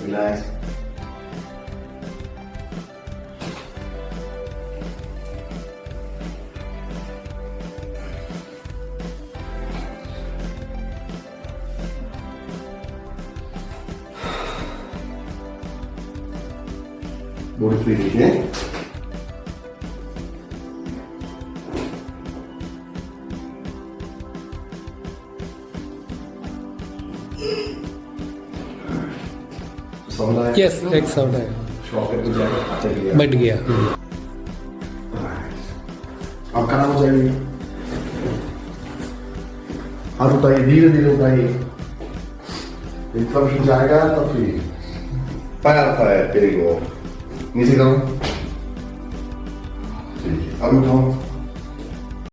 Relax. Body free देखिए. Sound आया? Yes एक साउंड आया, शॉक है तो जाएगा चल गया. बैठ गया. आपका नाम हो जाएगा. हाथ उठाइए, धीरे धीरे उठाइए. इन्फ्लेमेशन जाएगा तो फिर फायर. There you go. नीचे करो. ठीक है, अब उठाओ.